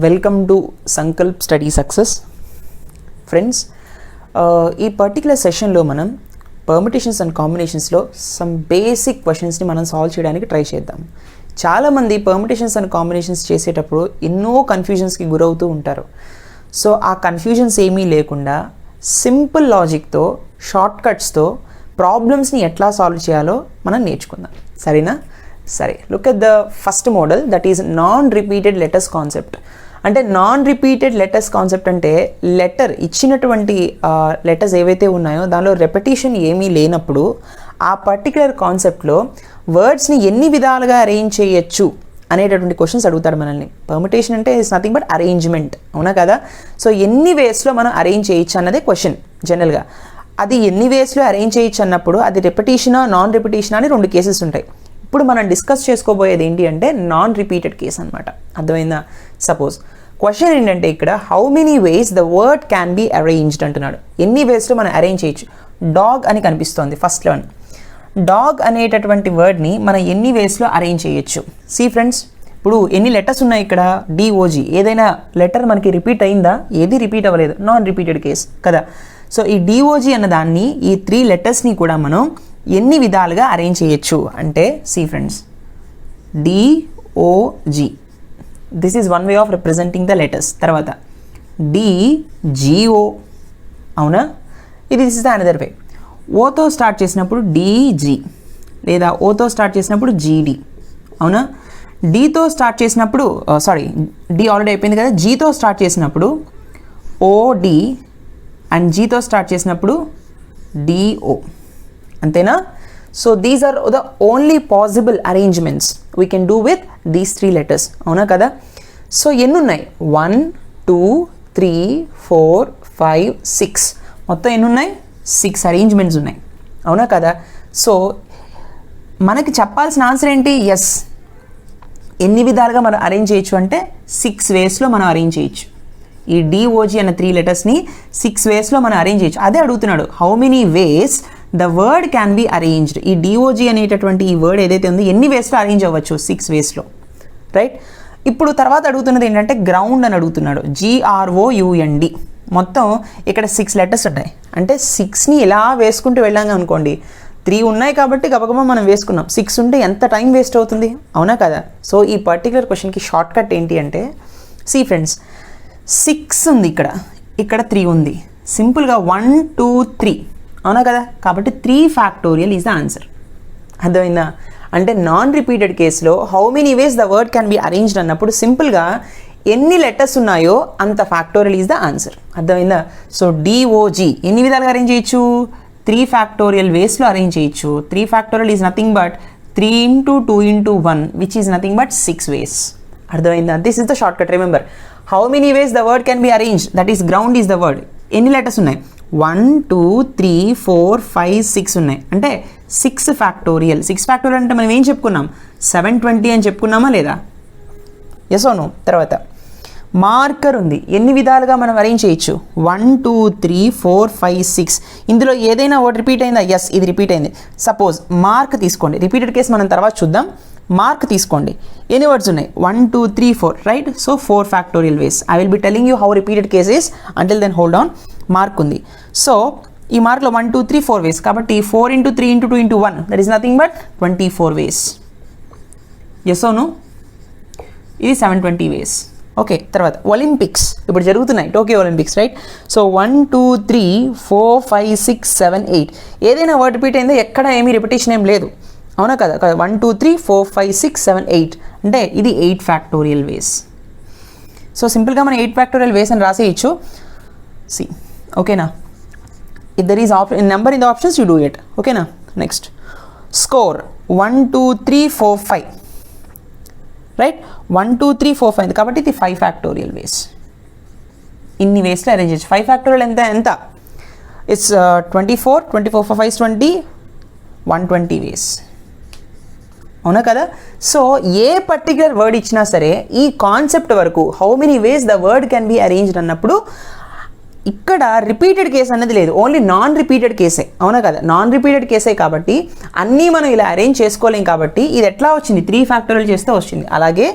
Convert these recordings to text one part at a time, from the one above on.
Welcome to Sankalp study success. Friends, ఈ particular సెషన్లో మనం పర్మిటేషన్స్ అండ్ కాంబినేషన్స్లో సమ్ బేసిక్ క్వశ్చన్స్ని మనం సాల్వ్ చేయడానికి ట్రై చేద్దాం. చాలామంది పర్మిటేషన్స్ అండ్ కాంబినేషన్స్ చేసేటప్పుడు ఎన్నో కన్ఫ్యూజన్స్కి గురవుతూ ఉంటారు. సో ఆ కన్ఫ్యూజన్స్ ఏమీ లేకుండా సింపుల్ లాజిక్తో, షార్ట్ కట్స్తో ప్రాబ్లమ్స్ని ఎట్లా సాల్వ్ చేయాలో మనం నేర్చుకుందాం. సరేనా? సరే, look at the first model, that is non repeated letters concept. అంటే నాన్ రిపీటెడ్ లెటర్స్ కాన్సెప్ట్ అంటే లెటర్ ఇచ్చినటువంటి లెటర్స్ ఏవైతే ఉన్నాయో దానిలో రెపిటేషన్ ఏమీ లేనప్పుడు ఆ పర్టికులర్ కాన్సెప్ట్లో వర్డ్స్ని ఎన్ని విధాలుగా అరేంజ్ చేయొచ్చు అనేటటువంటి క్వశ్చన్స్ అడుగుతాడు మనల్ని. పర్మిటేషన్ అంటే ఇట్స్ నథింగ్ బట్ అరేంజ్మెంట్, అవునా కదా? సో ఎన్ని వేస్లో మనం అరేంజ్ చేయొచ్చు అన్నదే క్వశ్చన్ జనరల్గా. అది ఎన్ని వేస్లో అరేంజ్ చేయొచ్చు అన్నప్పుడు అది రెపిటేషనా నాన్ రెపిటేషనా అని రెండు కేసెస్ ఉంటాయి. ఇప్పుడు మనం డిస్కస్ చేసుకోబోయేది ఏంటి అంటే నాన్ రిపీటెడ్ కేస్ అనమాట. అర్థమైందా? సపోజ్ క్వశ్చన్ ఏంటంటే ఇక్కడ how many ways the word can be arranged అంటున్నాడు. ఎన్ని వేస్లో మనం అరేంజ్ చేయొచ్చు? డాగ్ అని కనిపిస్తోంది ఫస్ట్ వన్. డాగ్ అనేటటువంటి వర్డ్ని మనం ఎన్ని వేస్లో అరేంజ్ చేయొచ్చు? సి ఫ్రెండ్స్, ఇప్పుడు ఎన్ని లెటర్స్ ఉన్నాయి ఇక్కడ? డిఓజీ. ఏదైనా లెటర్ మనకి రిపీట్ అయిందా? ఏది రిపీట్ అవ్వలేదు, నాన్ రిపీటెడ్ కేస్ కదా. సో ఈ డిఓజీ అన్న దాన్ని, ఈ 3 లెటర్స్ని కూడా మనం ఎన్ని విధాలుగా అరేంజ్ చేయొచ్చు అంటే, see friends, DOG, this is one way of representing the letters. తర్వాత డిజిఓ, అవునా? This is the another way. ఓతో స్టార్ట్ చేసినప్పుడు డిజి, లేదా ఓతో స్టార్ట్ చేసినప్పుడు జీడి, అవునా? డితో స్టార్ట్ చేసినప్పుడు డి ఆల్రెడీ అయిపోయింది కదా. జీతో స్టార్ట్ చేసినప్పుడు ఓడి అండ్ జీతో స్టార్ట్ చేసినప్పుడు డిఓ, అంతేనా? So these are the only possible arrangements we can do with these 3 letters, అవునా కదా? సో ఎన్ని ఉన్నాయి? 1 2 3 4 5 6, మొత్తం ఎన్ని ఉన్నాయి? 6 అరేంజ్మెంట్స్ ఉన్నాయి, అవునా కదా? సో మనకి చెప్పాల్సిన ఆన్సర్ ఏంటి? ఎస్, ఎన్ని విధాలుగా మనం అరేంజ్ చేయొచ్చు అంటే 6 వేస్లో మనం అరేంజ్ చేయొచ్చు. ఈ డిఓజీ అన్న 3 లెటర్స్ని 6 వేస్లో మనం అరేంజ్ చేయొచ్చు. అదే అడుగుతున్నాడు, how many ways the word can be arranged. ఈ డిఓజీ అనేటటువంటి ఈ వర్డ్ ఏదైతే ఉందో ఎన్ని వేస్లో అరేంజ్ అవ్వచ్చు? 6 వేస్లో, రైట్? ఇప్పుడు తర్వాత అడుగుతున్నది ఏంటంటే గ్రౌండ్ అని అడుగుతున్నాడు. GROUND. మొత్తం ఇక్కడ 6 లెటర్స్ ఉంటాయి. అంటే 6ని ఇలా వేసుకుంటూ వెళ్ళాం అనుకోండి, 3 ఉన్నాయి కాబట్టి గబగబా మనం వేసుకున్నాం. 6 ఉంటే ఎంత టైం వేస్ట్ అవుతుంది, అవునా కదా? సో ఈ పర్టికులర్ క్వశ్చన్కి షార్ట్ కట్ ఏంటి అంటే, సి ఫ్రెండ్స్, 6 ఉంది ఇక్కడ 3 ఉంది. సింపుల్గా 1 2 3, అవునా కదా? కాబట్టి 3 ఫ్యాక్టోరియల్ ఈజ్ ద ఆన్సర్. అర్థమైందా? అంటే నాన్ రిపీటెడ్ కేసులో how many ways the word can be arranged అన్నప్పుడు సింపుల్గా ఎన్ని లెటర్స్ ఉన్నాయో అంత ఫ్యాక్టోరియల్ ఈజ్ ద ఆన్సర్. అర్థమైందా? సో డిఓజీ ఎన్ని విధాలుగా అరేంజ్ చేయొచ్చు? 3 ఫ్యాక్టోరియల్ వేస్లో అరేంజ్ చేయొచ్చు. 3 factorial is nothing but 3 into 2 into 1, which is nothing but 6 వేస్. అర్థమైందా? This is the short cut. Remember, how many ways the word can be arranged, that is ground is the word. ఎన్ని letters ఉన్నాయి? 1 2 3 4 5 6 ఉన్నాయి. అంటే 6 factorial. 6 factorial అంటే మనం ఏం చెప్పుకున్నాం? 720 అని చెప్పుకున్నామా లేదా? Yes or no? తర్వాత మార్కర్ ఉంది. ఎన్ని విధాలుగా మనం అరేంజ్ చేయొచ్చు? 1 2 3 4 5 6. ఇందులో ఏదైనా వర్డ్ రిపీట్ అయిందా? ఎస్, ఇది రిపీట్ అయింది. సపోజ్ మార్క్ తీసుకోండి. రిపీటెడ్ కేసు మనం తర్వాత చూద్దాం. మార్క్ తీసుకోండి. ఎన్ని వర్డ్స్ ఉన్నాయి? 1 2 3 4, right? So 4 factorial ways. I will be telling you how repeated case is. Until then hold on. Mark ఉంది. సో ఈ మార్క్లో 1 2 3 4 వేస్. కాబట్టి 4 into 3 into 2 into 1, that is nothing but 24 ways. Yes or no? ఇది 720 వేస్. Okay, తర్వాత Olympics ఇప్పుడు జరుగుతున్నాయి, Tokyo Olympics, right? So 1 2 3 4 5 6 7 8. ఏదైనా word repeat అయిందో? ఎక్కడ ఏమీ రిపిటేషన్ ఏం లేదు, అవునా కదా? 1 2 3 4 5 6 7 8 అంటే ఇది 8 ఫ్యాక్టోరియల్ వేస్. సో సింపుల్గా మనం 8 ఫ్యాక్టోరియల్ వేస్ అని రాసేయచ్చు. సి, ఓకేనా? If there is number in the options you do it, ఓకేనా? Next score 1 2 3 4 5, right? 1 2 3 4 5 కాబట్టి ఇది 5 ఫ్యాక్టోరియల్ వేస్. ఇన్ని వేస్లో అరేంజ్ చేయొచ్చు. 5 ఫ్యాక్టోరియల్ ఎంత? ఇట్స్ 24 24 4 5 20, 120 వేస్, అవునా కదా? సో ఏ పర్టికులర్ వర్డ్ ఇచ్చినా సరే ఈ కాన్సెప్ట్ వరకు how many ways the word can be arranged అన్నప్పుడు ఇక్కడ రిపీటెడ్ కేస్ అనేది లేదు, ఓన్లీ నాన్ రిపీటెడ్ కేసే, అవునా కదా? నాన్ రిపీటెడ్ కేసే కాబట్టి అన్నీ మనం ఇలా అరేంజ్ చేసుకోలేం. కాబట్టి ఇది ఎట్లా వచ్చింది? 3 ఫ్యాక్టోరియల్ చేస్తే వచ్చింది. అలాగే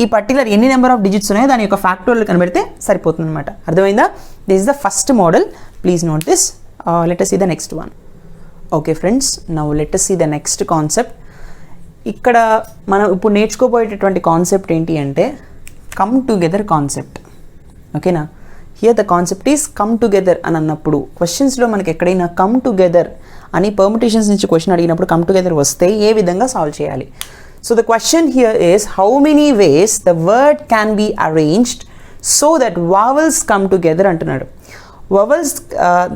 ఈ పర్టికులర్ ఎన్ని నెంబర్ ఆఫ్ డిజిట్స్ ఉన్నాయో దాని యొక్క ఫ్యాక్టోరియల్ కనిపెడితే సరిపోతుంది అనమాట. అర్థమైందా? This is the first model. Please note this. Let us see the next one. Okay friends, now let us see the next concept. ఇక్కడ మనం ఇప్పుడు నేర్చుకోబోయేటటువంటి కాన్సెప్ట్ ఏంటి అంటే కమ్ టుగెదర్ కాన్సెప్ట్. ఓకేనా? Here the concept is come together అని అన్నప్పుడు క్వశ్చన్స్లో మనకి ఎక్కడైనా కమ్ టుగెదర్ అని పర్ముటేషన్స్ నుంచి క్వశ్చన్ అడిగినప్పుడు కమ్ టుగెదర్ వస్తే ఏ విధంగా సాల్వ్ చేయాలి. So the question here is how many ways the word can be arranged so that vowels come together అంటున్నాడు. వవెల్స్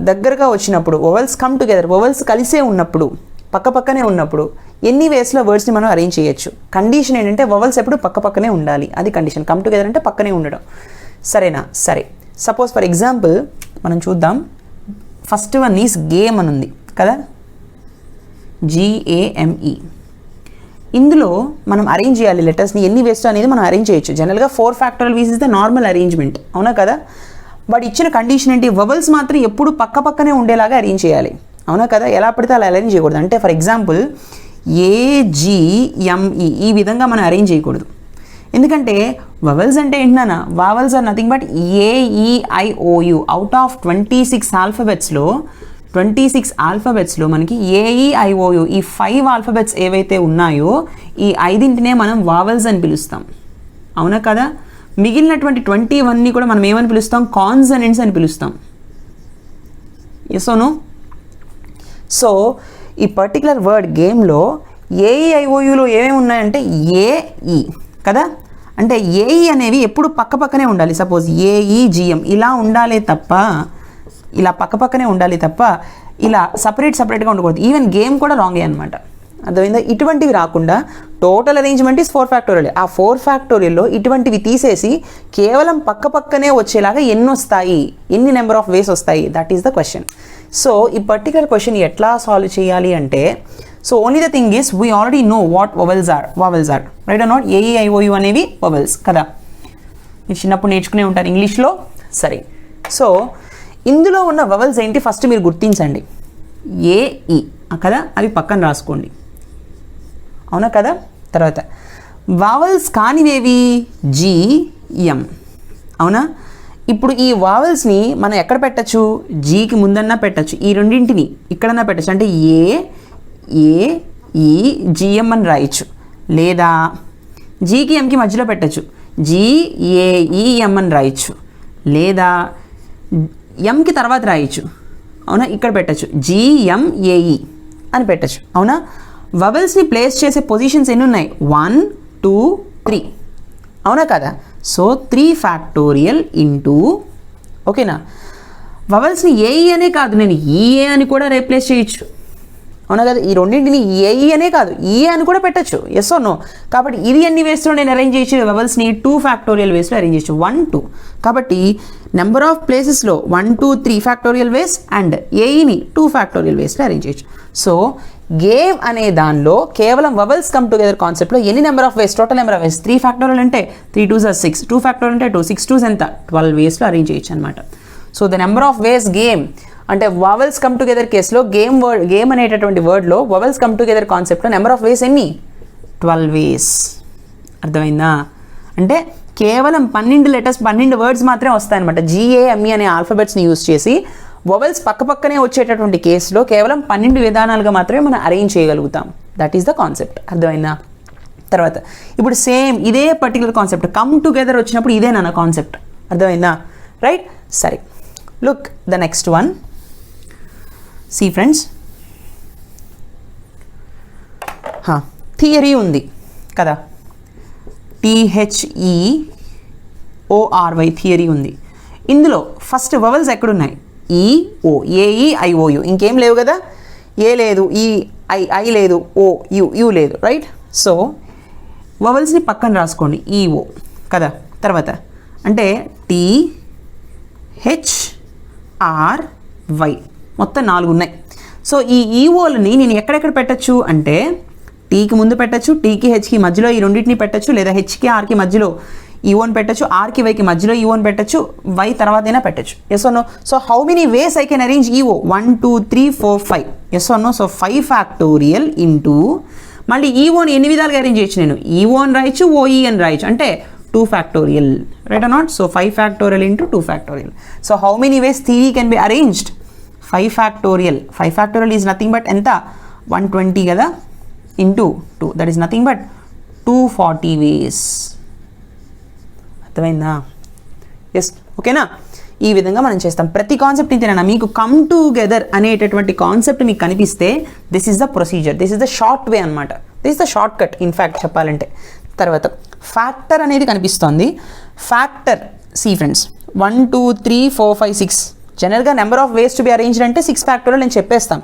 దగ్గరగా వచ్చినప్పుడు, వవెల్స్ కమ్ టుగెదర్, వవెల్స్ కలిసే ఉన్నప్పుడు, పక్కపక్కనే ఉన్నప్పుడు ఎన్ని వేస్లో వర్డ్స్ని మనం అరేంజ్ చేయొచ్చు. కండిషన్ ఏంటంటే వవెల్స్ ఎప్పుడు పక్కపక్కనే ఉండాలి, అది కండిషన్. కమ్ టుగెదర్ అంటే పక్కనే ఉండడం. సరేనా? సరే, సపోజ్ ఫర్ ఎగ్జాంపుల్ మనం చూద్దాం. ఫస్ట్ వన్ ఈస్ గేమ్ అని ఉంది కదా, GAME. ఇందులో మనం అరేంజ్ చేయాలి లెటర్స్ని ఎన్ని వేస్తో అనేది మనం అరేంజ్ చేయొచ్చు. జనరల్గా 4 factorial ways is the normal arrangement, అవునా కదా? బట్ ఇచ్చిన కండిషన్ ఏంటి, వవెల్స్ మాత్రం ఎప్పుడు పక్కపక్కనే ఉండేలాగా అరేంజ్ చేయాలి, అవునా కదా? ఎలా పడితే అలా అరేంజ్ చేయకూడదు. అంటే ఫర్ ఎగ్జాంపుల్ AGME ఈ విధంగా మనం అరేంజ్ చేయకూడదు. ఎందుకంటే వవెల్స్ అంటే ఏంటన్నా, vowels are nothing but AEIOU. Out of 26 ఆల్ఫాబెట్స్లో మనకి AEIOU ఈ 5 ఆల్ఫాబెట్స్ ఏవైతే ఉన్నాయో ఈ 5ంటినే మనం వావెల్స్ అని పిలుస్తాం, అవునా కదా? మిగిలినటువంటి 21ని కూడా మనం ఏమని పిలుస్తాం, కాన్సనెంట్స్ అని పిలుస్తాం. Yes or no? సో ఈ పర్టికులర్ వర్డ్ గేమ్లో AEIOUలో ఏమేమి ఉన్నాయంటే AE కదా, అంటే AE అనేవి ఎప్పుడు పక్కపక్కనే ఉండాలి. సపోజ్ AEGM ఇలా ఉండాలి తప్ప, ఇలా పక్కపక్కనే ఉండాలి తప్ప ఇలా సపరేట్గా ఉండకూడదు. ఈవెన్ గేమ్ కూడా రాంగే అనమాట. అర్థమైందా? ఇటువంటివి రాకుండా టోటల్ అరేంజ్మెంట్ ఈస్ 4 ఫ్యాక్టోరియల్. ఆ 4 ఫ్యాక్టోరియల్లో ఇటువంటివి తీసేసి కేవలం పక్కపక్కనే వచ్చేలాగా ఎన్ని వస్తాయి, ఎన్ని నెంబర్ ఆఫ్ వేస్ వస్తాయి, that is the question. So ఈ పర్టికులర్ క్వశ్చన్ ఎట్లా సాల్వ్ చేయాలి అంటే, so only the thing is we already know what vowels are right or not. AEIOU అనేవి వవెల్స్ కదా, మీరు చిన్నప్పుడు నేర్చుకునే ఉంటారు ఇంగ్లీష్లో. సరే, సో ఇందులో ఉన్న వవెల్స్ ఏంటి ఫస్ట్ మీరు గుర్తించండి. AE కదా, అవి పక్కన రాసుకోండి, అవునా కదా? తర్వాత వావెల్స్ కానివేవి GM, అవునా? ఇప్పుడు ఈ వావెల్స్ని మనం ఎక్కడ పెట్టచ్చు, జీకి ముందన్నా పెట్టచ్చు, ఈ రెండింటిని ఇక్కడన్నా పెట్టచ్చు. అంటే AEGM అని రాయొచ్చు, లేదా జీకి ఎంకి మధ్యలో పెట్టచ్చు, GAEM అని రాయొచ్చు, లేదా ఎంకి తర్వాత రాయొచ్చు, అవునా? ఇక్కడ పెట్టచ్చు GMAE అని పెట్టచ్చు, అవునా? వవెల్స్ని ప్లేస్ చేసే పొజిషన్స్ ఎన్ని ఉన్నాయి, 1 2 3, అవునా కదా? సో 3 ఫ్యాక్టోరియల్ ఇంటూ, ఓకేనా? వవెల్స్ని AE అనే కాదు, నేను EA అని కూడా రీప్లేస్ చేయొచ్చు, అవునా కదా? ఈ రెండింటిని AE అనే కాదు EA అని కూడా పెట్టచ్చు. Yes or no? కాబట్టి ఇది ఎన్ని వేస్లో నేను అరేంజ్ చేయొచ్చు, వవెల్స్ని 2 ఫ్యాక్టోరియల్ వేస్లో అరేంజ్ చేయొచ్చు, 1 2. కాబట్టి నెంబర్ ఆఫ్ ప్లేసెస్లో 1 2 3 ఫ్యాక్టోరియల్ వేస్ అండ్ AEని 2 ఫ్యాక్టోరియల్ వేస్లో అరేంజ్ చేయొచ్చు. సో గేమ్ అనే దానిలో కేవలం వవెల్స్ కమ్ టుగెదర్ కాన్సెప్ట్లో ఎన్ని number of ways, total number of ways 3 factorial అంటే 3 2s are 6, 2 ఫ్యాక్టోరియల్ అంటే 2 6 2s ఎంత 12 వేస్లో అరేంజ్ చేయొచ్చు అనమాట. So the number of ways game అంటే వావెల్స్ కమ్ టుగెదర్ కేసులో గేమ్ అనేటటువంటి వర్డ్లో వవెల్స్ కమ్ టుగెదర్ కాన్సెప్ట్లో నెంబర్ ఆఫ్ వేస్ ఎన్ని, 12 వేస్. అర్థమైందా? అంటే కేవలం 12 లెటర్స్ 12 వర్డ్స్ మాత్రమే వస్తాయన్నమాట. GAME అనే ఆల్ఫాబెట్స్ని యూజ్ చేసి వవెల్స్ పక్కపక్కనే వచ్చేటటువంటి కేసులో కేవలం 12 విధానాలుగా మాత్రమే మనం అరేంజ్ చేయగలుగుతాం. That is the concept. అర్థమైందా? తర్వాత ఇప్పుడు సేమ్ ఇదే పర్టికులర్ కాన్సెప్ట్ కమ్ టుగెదర్ వచ్చినప్పుడు ఇదే నా కాన్సెప్ట్. అర్థమైందా? రైట్? సరే, look the next one. See friends, theory ఉంది కదా, THEORY థియరీ ఉంది. ఇందులో ఫస్ట్ వవెల్స్ ఎక్కడున్నాయి, EO AEIOU, ఇంకేం లేవు కదా, ఏ లేదు, I లేదు, U లేదు, రైట్? సో వవెల్స్ని పక్కన రాసుకోండి, EO కదా. తర్వాత అంటే THRY మొత్తం 4 ఉన్నాయి. సో ఈ EOలని నేను ఎక్కడెక్కడ పెట్టచ్చు అంటే టీకి ముందు పెట్టచ్చు, టీకి హెచ్కి మధ్యలో ఈ రెండింటిని పెట్టచ్చు, లేదా హెచ్కి ఆర్కి మధ్యలో ఈఓని పెట్టచ్చు, ఆర్కి వైకి మధ్యలో ఈఓని పెట్టచ్చు, వై తర్వాత అయినా పెట్టచ్చు. Yes or no? So how many ways I can arrange E O, 1 2 3 4 5. Yes or no? So 5 factorial into మళ్ళీ ఈఓని ఎన్ని విధాలుగా అరేంజ్ చేయొచ్చు, నేను ఈఓ అని రాయొచ్చు, ఓఈ అని రాయొచ్చు. అంటే 2 factorial, right or not? So 5 factorial into 2 factorial. So how many ways theory can be arranged? 5 factorial. 5 factorial is nothing but enta 120 kada into 2, that is nothing but 240 ways. అర్థమైందా? Yes, ఓకేనా? ఈ విధంగా మనం చేస్తాం. ప్రతి కాన్సెప్ట్ ఇంతేనా? మీకు come together అనేటటువంటి కాన్సెప్ట్ మీకు కనిపిస్తే this is the procedure, this is the short way అనమాట, this is the short cut in fact చెప్పాలంటే. తర్వాత ఫ్యాక్టర్ అనేది కనిపిస్తుంది. ఫ్యాక్టర్ సి ఫ్రెండ్స్ 1 2 3 4 5 6 జనరల్గా number of ways to be arranged అంటే 6 ఫ్యాక్టోరియల్ నేను చెప్పేస్తాం,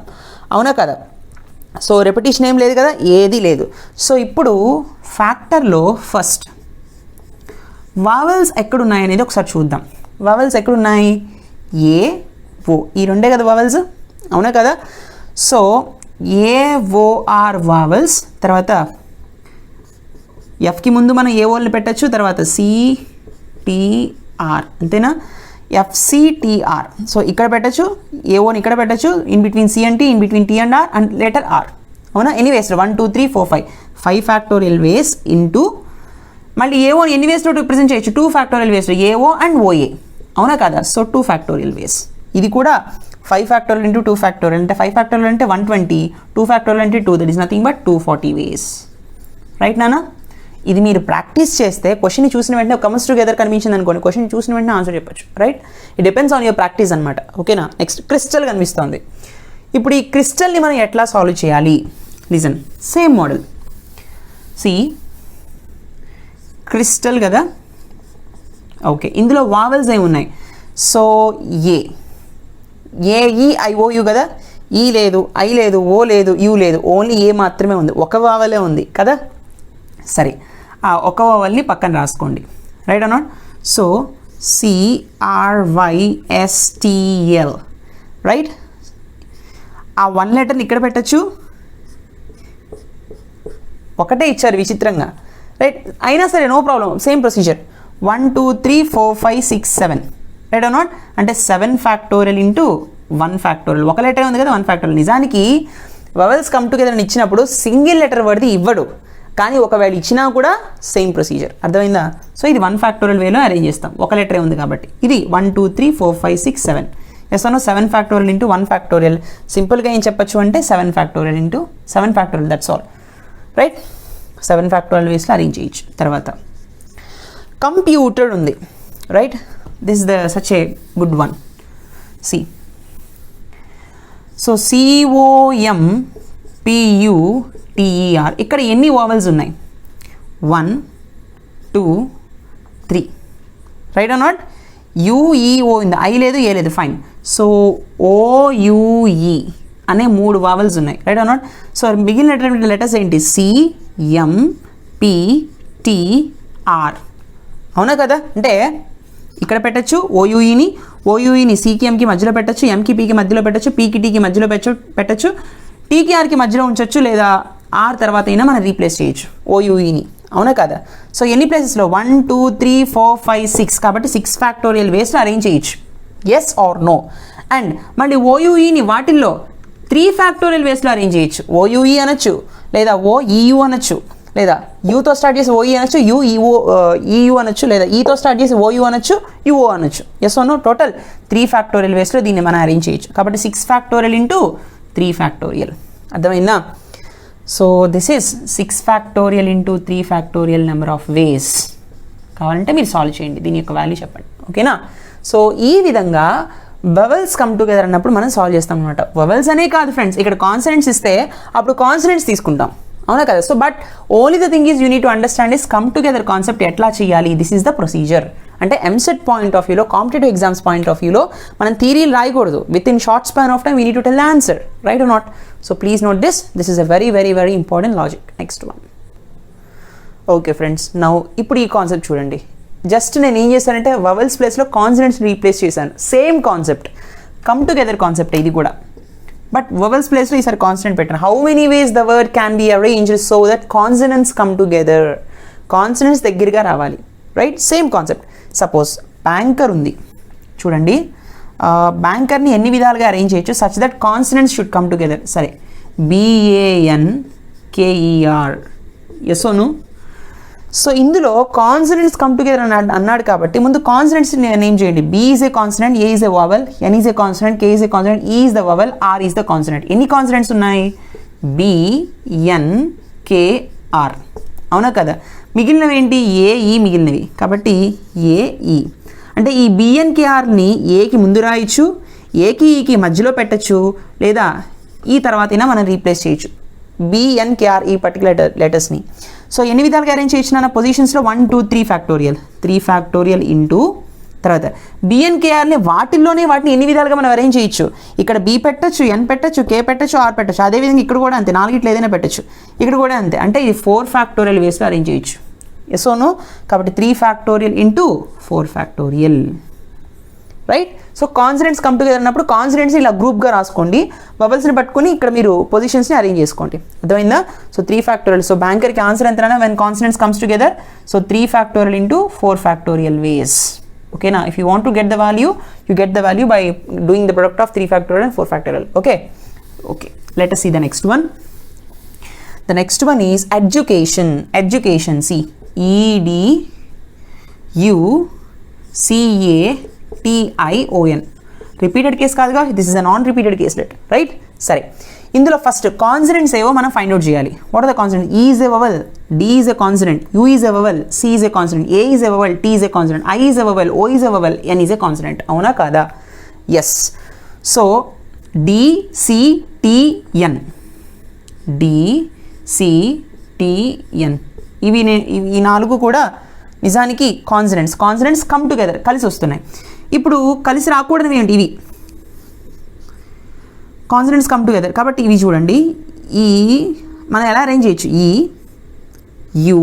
అవునా కదా? సో రెపిటేషన్ ఏం లేదు కదా, ఏది లేదు. సో ఇప్పుడు ఫ్యాక్టర్లో ఫస్ట్ వావెల్స్ ఎక్కడున్నాయి అనేది ఒకసారి చూద్దాం. వావెల్స్ ఎక్కడున్నాయి? ఏ ఓ, ఈ రెండే కదా వావెల్స్, అవునా కదా? సో ఏఓఆర్ వావెల్స్, తర్వాత ఎఫ్కి ముందు మనం ఏఓల్ని పెట్టచ్చు, తర్వాత సిటిఆర్, అంతేనా? ఎఫ్సిటిఆర్. సో ఇక్కడ పెట్టచ్చు, ఏఓని ఇక్కడ పెట్టచ్చు, in between C and T, in between T and R, and letter R, అవునా? Any ways 1 2 3 4 5 5 factorial ways into మళ్ళీ ఏఓ ఎన్ని వేస్లో రిప్రజెంట్ చేయొచ్చు? 2 ఫ్యాక్టోరియల్ వేస్లో ఏఓ అండ్ ఓఏ, అవునా కదా? So 2 factorial ways. ఇది కూడా 5 ఫ్యాక్టోరియల్ ఇంటూ 2 ఫ్యాక్టోరియల్ అంటే 5 ఫ్యాక్టోరియల్ అంటే 120, 2 ఫ్యాక్టోరియల్ అంటే 2, that is nothing but 240 ways, right నానా? ఇది మీరు ప్రాక్టీస్ చేస్తే క్వశ్చన్ చూసిన వెంటనే కమ్స్ టుగెదర్ కనిపించింది అనుకోండి, క్వశ్చన్ చూసిన వెంటనే ఆన్సర్ చెప్పచ్చు, right? It depends on your practice అనమాట, ఓకేనా? నెక్స్ట్ క్రిస్టల్ కనిపిస్తుంది. ఇప్పుడు ఈ క్రిస్టల్ని మనం ఎట్లా సాల్వ్ చేయాలి? Listen, same model. See crystal కదా, ఓకే. ఇందులో వావెల్స్ ఏమి ఉన్నాయి? సో ఏఈఐఓయు కదా, ఈ లేదు, ఐ లేదు, ఓ లేదు, యూ లేదు, ఓన్లీ ఏ మాత్రమే ఉంది, ఒక వావెలే ఉంది కదా. సరే, ఆ ఒక వావెల్ని పక్కన రాసుకోండి, right or not? So CRYSTL, right? ఆ 1 లెటర్ని ఇక్కడ పెట్టచ్చు, ఒకటే ఇచ్చారు విచిత్రంగా, రైట్? అయినా సరే no problem, same procedure. 1 2 3 4 5 6 7, right or not? అంటే 7 ఫ్యాక్టోరియల్ ఇంటూ 1 ఫ్యాక్టోరియల్, ఒక లెటర్ ఉంది కదా 1 ఫ్యాక్టోరియల్. నిజానికి వవెల్స్ కమ్ టుగెదర్ అని ఇచ్చినప్పుడు సింగిల్ లెటర్ వర్డ్ది ఇవ్వడు, కానీ ఒకవేళ ఇచ్చినా కూడా సేమ్ ప్రొసీజర్, అర్థమైందా? సో ఇది 1 ఫ్యాక్టోరియల్ వేలో అరేంజ్ చేస్తాం, ఒక లెటరే ఉంది కాబట్టి. ఇది 1 2 3 4 5 6 7, ఎస్ అను 7 ఫ్యాక్టోరియల్ ఇంటూ 1 ఫ్యాక్టోరియల్. సింపుల్గా ఏం చెప్పచ్చు అంటే 7 factorial into 7 factorial, that's all, right? 7 factorial వేస్లో అరేంజ్ చేయొచ్చు. తర్వాత కంప్యూటర్ ఉంది, right? This the such a good one. See so COMPUTER, ఇక్కడ ఎన్ని వావెల్స్ ఉన్నాయి? 1 2 3, రైట్ ఆర్ నాట్? యుఈఓ ఉంది, ఐ లేదు, ఏ లేదు, ఫైన్. సో OUE అనే 3 వావెల్స్ ఉన్నాయి, రైట్ ఆర్ నాట్? సో మిగిలిన లెటర్స్ ఏంటి? CMPTR, అవునా కదా? అంటే ఇక్కడ పెట్టచ్చు ఓయూఈని సికి ఎంకి మధ్యలో పెట్టచ్చు, ఎంకి పీకి మధ్యలో పెట్టచ్చు, పీకి టీకి మధ్యలో పెట్టచ్చు, టీకి ఆర్కి మధ్యలో ఉంచవచ్చు, లేదా ఆర్ తర్వాత అయినా మనం రీప్లేస్ చేయొచ్చు ఓయూఈని, అవునా కదా? సో ఎన్ని ప్లేసెస్లో? 1 2 3 4 5 6, కాబట్టి 6 ఫ్యాక్టోరియల్ వేస్లో అరేంజ్ చేయొచ్చు, ఎస్ ఆర్ నో? అండ్ మళ్ళీ ఓయూఈని వాటిల్లో 3 ఫ్యాక్టోరియల్ వేస్లో అరేంజ్ చేయొచ్చు. ఓయూఈ అనొచ్చు, లేదా ఓఈయు అనొచ్చు, లేదా యూతో స్టార్ట్ చేసి ఓఈ అనొచ్చు, ఈయూ అనొచ్చు, లేదా ఈతో స్టార్ట్ చేసి ఓయూ అనొచ్చు, యుఓ అనొచ్చు, yes or no? Total 3 factorial వేస్లో దీన్ని మనం అరేంజ్ చేయొచ్చు. కాబట్టి 6 ఫ్యాక్టోరియల్ ఇంటూ 3 ఫ్యాక్టోరియల్, అర్థమైందా? So this is 6 factorial into 3 factorial number of ways. కావాలంటే మీరు సాల్వ్ చేయండి, దీని యొక్క వాల్యూ చెప్పండి, ఓకేనా? సో ఈ విధంగా వవెల్స్ కమ్ టుగెదర్ అన్నప్పుడు మనం సాల్వ్ చేస్తాం అనమాట. వవెల్స్ అనే కాదు ఫ్రెండ్స్, ఇక్కడ కాన్సనెంట్స్ ఇస్తే అప్పుడు కాన్సనెంట్స్ తీసుకుంటాం, అవునా కదా? So but only the thing is you need to understand is come together concept ఎట్లా చేయాలి, దిస్ ఈస్ ద ప్రొసీజర్. అంటే ఎంసెట్ పాయింట్ ఆఫ్ వ్యూలో, కాంపిటేటివ్ ఎగ్జామ్స్ పాయింట్ ఆఫ్ వ్యూలో మనం థియరీలు రాయకూడదు. With in short span of time we need to tell the answer, right or not? So please note this is a very very very important logic. Next one. Okay friends, now ఇప్పుడు ఈ concept చూడండి. Just నేను ఏం చేశానంటే vowels ప్లేస్లో consonants replace చేశాను. Same concept, come together concept ఇది కూడా, బట్ వవెల్స్ ప్లేస్లో ఈసారి కాన్సనెంట్ పెట్టాను. How many ways the word can be arranged so that consonants come together, consonants దగ్గరగా రావాలి, right? Same concept. Suppose banker ఉంది చూడండి, బ్యాంకర్ని ఎన్ని విధాలుగా అరేంజ్ చేయొచ్చు such that consonants should come together. సరే, BANKER, ఎస్ ఓను? సో ఇందులో కాన్సనెంట్స్ కమ్ టుగెదర్ అన్నాడు కాబట్టి ముందు కాన్సనెంట్స్ నేమ్ చేయండి. B is a consonant, A is a vowel, N is a consonant, K is a consonant, E is the vowel, R is the consonant. ఎన్ని consonants ఉన్నాయి? B, N, K, R. అవునా కదా? మిగిలినవి ఏంటి? ఏ, ఈ మిగిలినవి. కాబట్టి ఏ, ఈ అంటే ఈ బిఎన్కేఆర్ని ఏకి ముందు రాయొచ్చు, ఏకి ఈకి మధ్యలో పెట్టచ్చు, లేదా ఈ తర్వాతైనా మనం రీప్లేస్ చేయొచ్చు బిఎన్కేఆర్ ఈ పర్టికులర్ లెటర్స్ని. సో ఎన్ని విధాలుగా అరేంజ్ చేయొచ్చు నా పొజిషన్స్లో? 1 2 3 ఫ్యాక్టోరియల్, 3 ఫ్యాక్టోరియల్ ఇంటూ తర్వాత బిఎన్కేఆర్ని వాటిల్లోనే వాటిని ఎన్ని విధాలుగా మనం అరేంజ్ చేయొచ్చు. ఇక్కడ బి పెట్టచ్చు, ఎన్ పెట్టచ్చు, కే పెట్టచ్చు, ఆర్ పెట్టచ్చు. అదేవిధంగా ఇక్కడ కూడా అంతే, 4 ఏదైనా పెట్టచ్చు. ఇక్కడ కూడా అంతే. అంటే ఇది 4 ఫ్యాక్టోరియల్ వేస్లో అరేంజ్ చేయొచ్చు. Yes or no? కాబట్టి 3 factorial into 4 factorial. Right? So consonants come together అన్నప్పుడు కాన్సనెంట్స్ని ఇలా గ్రూప్గా రాసుకోండి, బబల్స్ని పట్టుకొని ఇక్కడ మీరు పొజిషన్స్ని అరేంజ్ చేసుకోండి. అర్థమైందా? So 3 factorial. సో బ్యాంకర్కి ఆన్సర్ ఎంతైనా when consonants comes together. So 3 factorial into 4 factorial ways. ఓకేనా? If you want to get the value, you get the value by doing the product of 3 factorial and 4 factorial. Okay, let us see the next one. The next one is education. Education. See, EDUCATION. Repeated case కాదుగా, this is a non repeated case let. Right? సరే, ఇందులో first consonants ఏవో మనం find out చేయాలి. What are the consonant? E is a vowel, D is a consonant, U is a vowel, C is a consonant, A is a vowel, T is a consonant, I is a vowel, O is a vowel, N is a consonant. అవునా కాదా? Yes. So డిసిటిఎన్, డిసిటిఎన్ ఇవి ఈ 4 కూడా నిజానికి consonants come together, కలిసి వస్తున్నాయి. ఇప్పుడు కలిసి రాకూడదు ఏంటి? ఇవి కాన్సనెంట్స్ కమ్ టుగెదర్ కాబట్టి ఇవి చూడండి. ఈ మనం ఎలా అరేంజ్ చేయొచ్చు? E, U,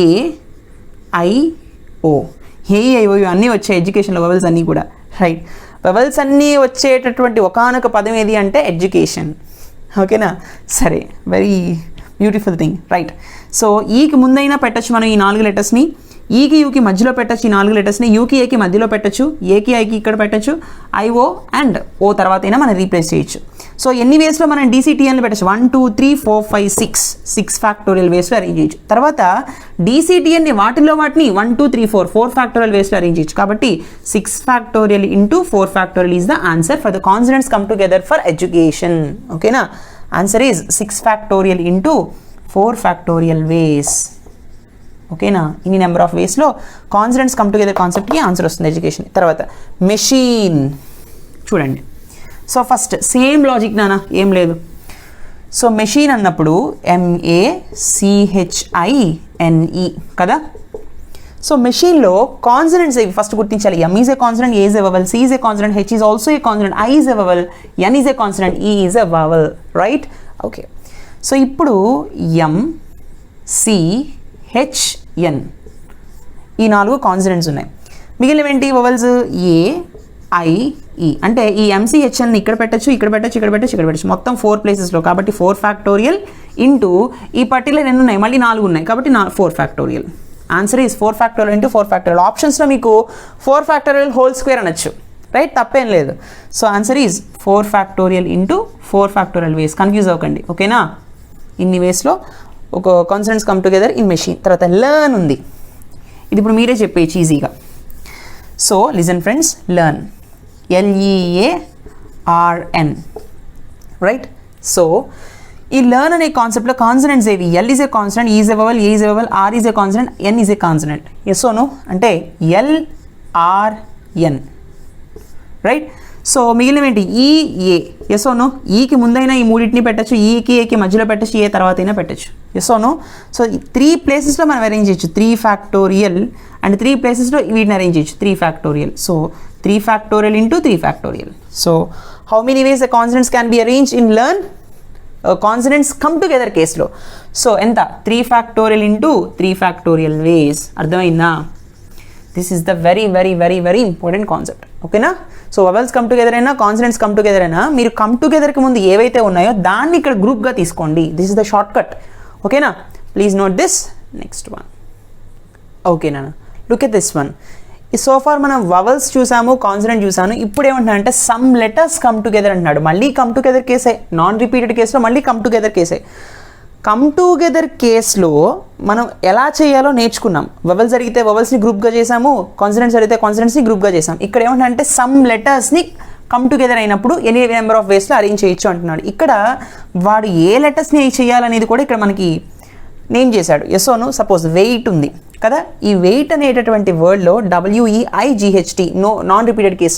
A, I, O. A I O అన్నీ వచ్చాయి ఎడ్యుకేషన్లో, వవల్స్ అన్నీ కూడా. రైట్? వవల్స్ అన్నీ వచ్చేటటువంటి ఒకానొక పదం ఏది అంటే ఎడ్యుకేషన్. ఓకేనా? సరే, very beautiful thing. Right? So ఈకి ముందైనా పెట్టచ్చు మనం ఈ 4 లెటర్స్ని, ఈకి యూకి మధ్యలో పెట్టచ్చు ఈ 4 లెటర్స్ని, యూకి ఏకి మధ్యలో పెట్టచ్చు, ఏకి ఐకి ఇక్కడ పెట్టచ్చు, ఐఓ అండ్ ఓ తర్వాత అయినా మనం రీప్లేస్ చేయొచ్చు. సో ఎన్ని వేస్లో మనం డిసిటిఎన్లు పెట్టచ్చు? 1 2 3 4 5 6 ఫ్యాక్టోరియల్ వేస్లో అరేంజ్ చేయొచ్చు. తర్వాత డిసిటిఎన్ని వాటిల్లో వాటిని 1 2 3 4 ఫ్యాక్టోరియల్ వేస్లో అరేంజ్ చేయొచ్చు. కాబట్టి 6 factorial into 4 factorial is the answer for the consonants come together for education. ఓకేనా? Answer is 6 factorial into 4 factorial ways. ఓకేనా? ఇన్ని నెంబర్ ఆఫ్ వేస్లో కాన్సనెంట్స్ కమ్ టుగెదర్ కాన్సెప్ట్కి ఆన్సర్ వస్తుంది ఎడ్యుకేషన్. తర్వాత మెషిన్ చూడండి. సో ఫస్ట్ సేమ్ లాజిక్ నానా, ఏం లేదు. సో మెషిన్ అన్నప్పుడు MECHINE కదా. సో మెషిన్లో కాన్సనెంట్స్ ఏవి ఫస్ట్ గుర్తించాలి. M is a consonant, A is a vowel, C is a consonant, H is also a consonant, I is a vowel, N is a consonant, E is a vowel. Right? Okay. So ఇప్పుడు MCHN ఈ 4 consonants ఉన్నాయి. మిగిలినవేంటి? Vowels AIE. అంటే ఈ MCHNని ఇక్కడ పెట్టచ్చు, ఇక్కడ పెట్టచ్చు, ఇక్కడ పెట్టచ్చు, ఇక్కడ పెట్టచ్చు, మొత్తం 4 ప్లేసెస్లో. కాబట్టి 4 ఫ్యాక్టోరియల్ ఇంటూ ఈ పర్టికులర్ ఎన్ని ఉన్నాయి? మళ్ళీ 4 ఉన్నాయి కాబట్టి 4 factorial. Answer is 4 factorial into 4 factorial. ఆప్షన్స్లో మీకు 4 ఫ్యాక్టోరియల్ హోల్ స్క్వేర్ అనొచ్చు. రైట్? తప్పేం లేదు. So answer is 4 factorial into 4 factorial ways. Confuse అవ్వకండి. ఓకేనా? ఇన్ని వేస్లో ఒక consonants come together in machine. తర్వాత లెర్న్ ఉంది. ఇది ఇప్పుడు మీరే చెప్పేయచ్చు ఈజీగా. So listen friends, learn, LEARN. Right? So ఈ లెర్న్ అనే కాన్సెప్ట్లో కాన్సనెంట్స్ ఏవి? L is a consonant, E is a vowel, A is a vowel, R is a consonant, N is a consonant. Yes or no? అంటే LRN. Right? So మిగిలినవేంటి? EA. Yes or no? ఈకి ముందైనా ఈ 3 పెట్టచ్చు, ఈకి ఏకి మధ్యలో పెట్టచ్చు, ఏ తర్వాత అయినా పెట్టచ్చు. Yes or no? సో 3 ప్లేసెస్లో మనం అరేంజ్ చేయొచ్చు 3 ఫ్యాక్టోరియల్, అండ్ 3 ప్లేసెస్లో వీటిని అరేంజ్ చేయొచ్చు 3 factorial. So 3 factorial into 3 factorial. So how many ways the consonants can be arrange in learn? Consonants come together కేసులో. సో ఎంత? 3 ఫ్యాక్టోరియల్ ఇంటూ 3 ఫ్యాక్టోరియల్ వేస్. అర్థమైందా? This is the very very very very important concept. ఓకేనా? So vowels come together అయినా, consonants come together అయినా, మీరు come టుగెదర్కి ముందు ఏవైతే ఉన్నాయో దాన్ని ఇక్కడ గ్రూప్గా తీసుకోండి. This is the short cut. ఓకేనా? Please note this. Next one. ఓకేనా? Look at this one. So far మనం వవల్స్ చూసాము, కాన్సనెంట్ చూసాను. ఇప్పుడు ఏమంటున్నా అంటే సమ్ లెటర్స్ కమ్ టుగెదర్ అంటున్నాడు. మళ్ళీ కమ్ టుగెదర్ కేసే, నాన్ రిపీటెడ్ కేసులో మళ్ళీ కమ్ టుగెదర్ కేసే. కమ్ టుగెదర్ కేస్లో మనం ఎలా చేయాలో నేర్చుకున్నాం. వవెల్స్ జరిగితే వవెల్స్ని గ్రూప్గా చేసాము, కాన్సనెంట్స్ జరిగితే కాన్సనెంట్స్ని గ్రూప్గా చేసాం. ఇక్కడ ఏమంటే సమ్ లెటర్స్ని కమ్ టుగెదర్ అయినప్పుడు ఎనీ నెంబర్ ఆఫ్ వేస్లో అరేంజ్ చేయొచ్చు అంటున్నాడు. ఇక్కడ వాడు ఏ లెటర్స్ని చేయాలనేది కూడా ఇక్కడ మనకి నేమ్ చేశాడు. ఎస్ఓను సపోజ్ వెయిట్ ఉంది కదా, ఈ వెయిట్ అనేటటువంటి వర్డ్లో WEIGHT non repeated case.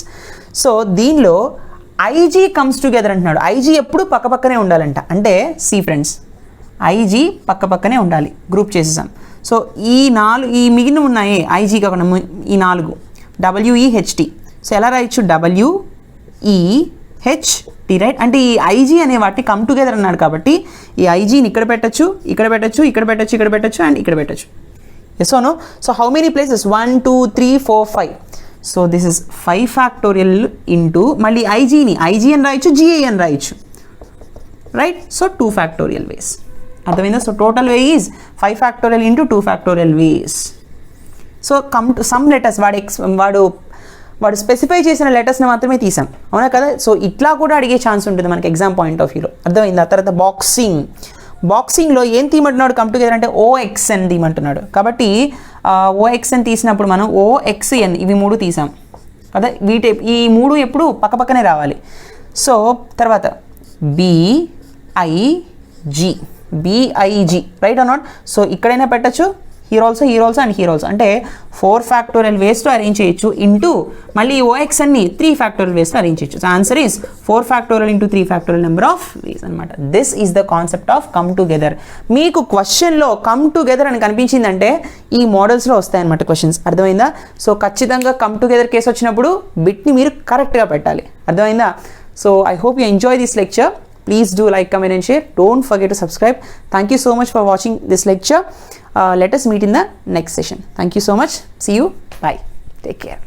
So దీనిలో ఐజీ కమ్స్ టుగెదర్ అంటున్నాడు. ఐజీ ఎప్పుడు పక్కపక్కనే ఉండాలంట. అంటే సి ఫ్రెండ్స్, ఐజీ పక్కపక్కనే ఉండాలి, గ్రూప్ చేసేసాం. సో ఈ మిగిలిన ఉన్నాయి ఐజీ కాకుండా ఈ 4 WEHT. సో ఎలా రాయొచ్చు, WEHT రైట్. అంటే ఈ ఐజీ అనే వాటిని కమ్ టుగెదర్ అన్నాడు కాబట్టి ఈ ఐజీని ఇక్కడ పెట్టచ్చు, ఇక్కడ పెట్టచ్చు, ఇక్కడ పెట్టచ్చు, ఇక్కడ పెట్టచ్చు అండ్ ఇక్కడ పెట్టచ్చు. Yes or no? So how many places, 1 2 3 4 5. So this is 5 factorial into మళ్ళీ ఐజీ అని రాయొచ్చు, GI అని రాయొచ్చు రైట్. సో 2 ఫ్యాక్టోరియల్ వేస్. అర్థమైందా? So total way is 5 factorial into 2 factorial ways. So come to some letters వాడు specify చేసిన లెటర్స్ని మాత్రమే తీసాం, అవునా కదా. సో ఇట్లా కూడా అడిగే ఛాన్స్ ఉంటుంది మనకి ఎగ్జామ్ పాయింట్ ఆఫ్ వ్యూలో. అర్థమైంది? ఆ తర్వాత బాక్సింగ్లో ఏం తీయమంటున్నాడు కమ్ టుగెదర్ అంటే OXN తీయమంటున్నాడు. కాబట్టి OXN తీసినప్పుడు మనం OXN ఇవి 3 తీసాం కదా. ఈ 3 ఎప్పుడు పక్కపక్కనే రావాలి. సో తర్వాత BIG right or not. So ఇక్కడైనా పెట్టచ్చు, here also and here also. అంటే 4 ఫ్యాక్టోరియల్ వేస్తో అరేంజ్ చేయొచ్చు ఇంటూ మళ్ళీ OXNని 3 ఫ్యాక్టోరియల్ వేస్తో అరేంజ్ చేయొచ్చు. So answer is 4 factorial into 3 factorial number of ways అనమాట. This is the concept of come together. మీకు క్వశ్చన్లో కమ్ టుగెదర్ అని కనిపించిందంటే ఈ మోడల్స్లో వస్తాయన్నమాట క్వశ్చన్స్. అర్థమైందా? సో ఖచ్చితంగా కమ్ టుగెదర్ కేసు వచ్చినప్పుడు బిట్ని మీరు కరెక్ట్గా పెట్టాలి. అర్థమైందా? So I hope you enjoy this lecture. Please do like, comment and share. Don't forget to subscribe. Thank you so much for watching this lecture. Let us meet in the next session. Thank you so much. See you. Bye. Take care.